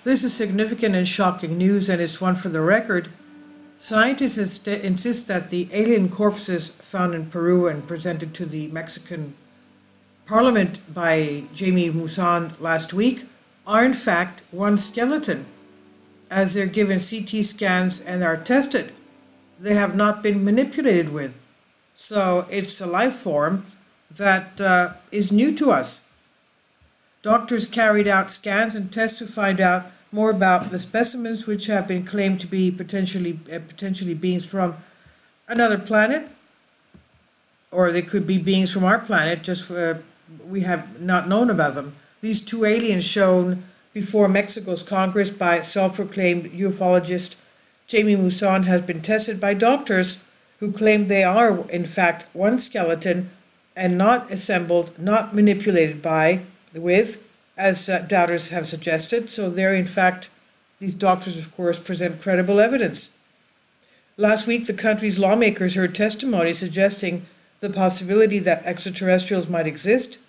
This is significant and shocking news, and it's one for the record. Scientists insist that the alien corpses found in Peru and presented to the Mexican Parliament by Jaime Maussan last week are in fact one skeleton, as they're given CT scans and are tested. They have not been manipulated with. So it's a life form that is new to us. Doctors carried out scans and tests to find out more about the specimens, which have been claimed to be potentially beings from another planet, or they could be beings from our planet, just we have not known about them. These two aliens shown before Mexico's Congress by self-proclaimed ufologist Jaime Maussan has been tested by doctors who claim they are in fact one skeleton and not assembled, not manipulated with, as doubters have suggested. So they're in fact, these doctors of course present credible evidence. Last week the country's lawmakers heard testimony suggesting the possibility that extraterrestrials might exist.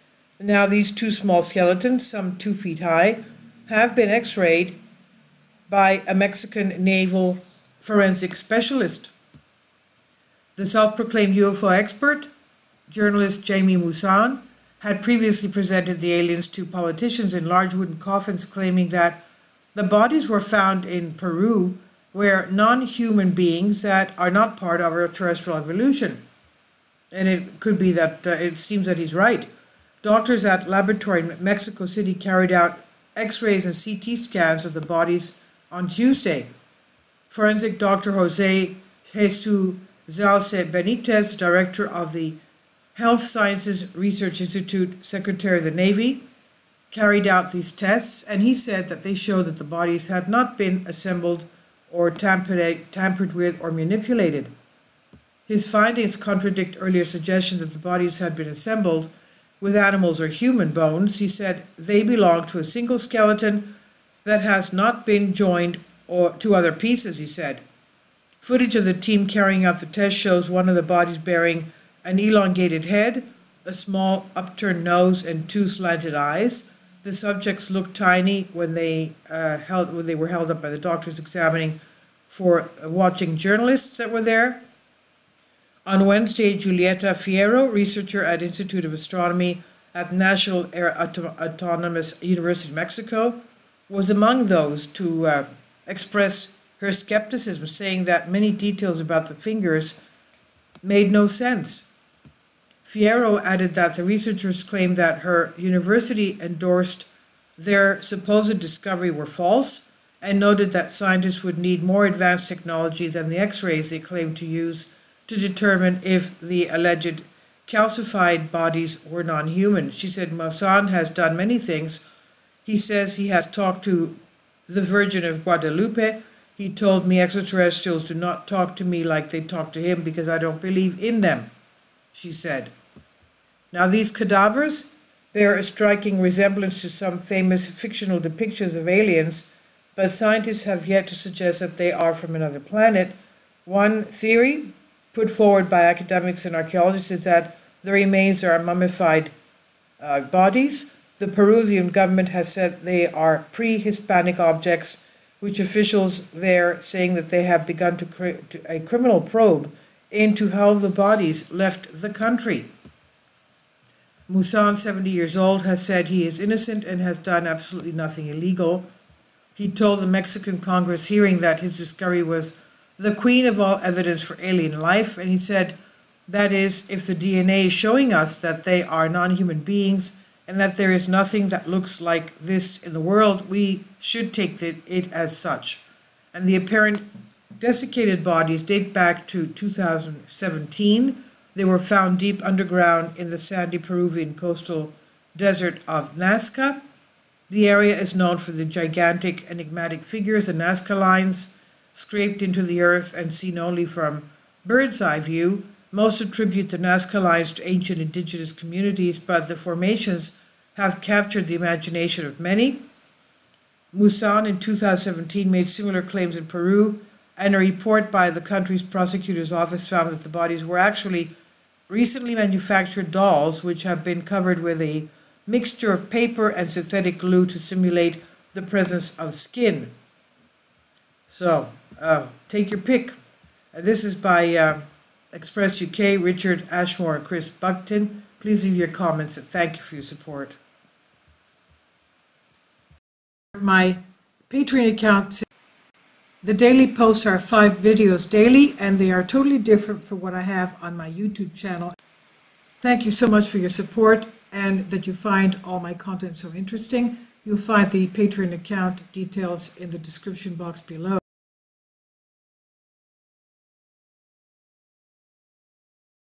Now these two small skeletons, some 2 feet high, have been x-rayed by a Mexican naval forensic specialist. The self-proclaimed UFO expert, journalist Jaime Maussan, had previously presented the aliens to politicians in large wooden coffins, claiming that the bodies were found in Peru, where non-human beings that are not part of our terrestrial evolution. And it could be that it seems that he's right. Doctors at laboratory in Mexico City carried out X-rays and CT scans of the bodies on Tuesday. Forensic Dr. Jose Jesus Zalce Benitez, director of the Health Sciences Research Institute, Secretary of the Navy, carried out these tests, and he said that they showed that the bodies had not been assembled or tampered with or manipulated. His findings contradict earlier suggestions that the bodies had been assembled with animals or human bones. He said they belong to a single skeleton that has not been joined or to other pieces, he said. Footage of the team carrying out the test shows one of the bodies bearing an elongated head, a small upturned nose, and 2 slanted eyes. The subjects looked tiny when they were held up by the doctors examining for watching journalists that were there. On Wednesday, Julieta Fierro, researcher at Institute of Astronomy at National Autonomous University of Mexico, was among those to express her skepticism, saying that many details about the fingers made no sense. Fierro added that the researchers claimed that her university endorsed their supposed discovery were false, and noted that scientists would need more advanced technology than the X-rays they claimed to use to determine if the alleged calcified bodies were non-human. She said Maussan has done many things. He says he has talked to the Virgin of Guadalupe. He told me extraterrestrials do not talk to me like they talk to him because I don't believe in them, she said. Now these cadavers bear a striking resemblance to some famous fictional depictions of aliens, but scientists have yet to suggest that they are from another planet. One theory put forward by academics and archaeologists is that the remains are mummified bodies. The Peruvian government has said they are pre-Hispanic objects, which officials there saying that they have begun to create a criminal probe into how the bodies left the country. Maussan, 70 years old, has said he is innocent and has done absolutely nothing illegal. He told the Mexican Congress hearing that his discovery was the queen of all evidence for alien life, and he said, that is, if the DNA is showing us that they are non-human beings and that there is nothing that looks like this in the world, we should take it as such. And the apparent desiccated bodies date back to 2017. They were found deep underground in the sandy Peruvian coastal desert of Nazca. The area is known for the gigantic enigmatic figures, the Nazca lines, scraped into the earth and seen only from bird's eye view. Most attribute the Nazca lines to ancient indigenous communities, but the formations have captured the imagination of many. Maussan in 2017 made similar claims in Peru, and a report by the country's prosecutor's office found that the bodies were actually recently manufactured dolls which have been covered with a mixture of paper and synthetic glue to simulate the presence of skin. So, take your pick. This is by Express UK, Richard Ashmore and Chris Buckton. Please leave your comments and thank you for your support. My Patreon account, the daily posts are 5 videos daily, and they are totally different from what I have on my YouTube channel. Thank you so much for your support and that you find all my content so interesting. You'll find the Patreon account details in the description box below.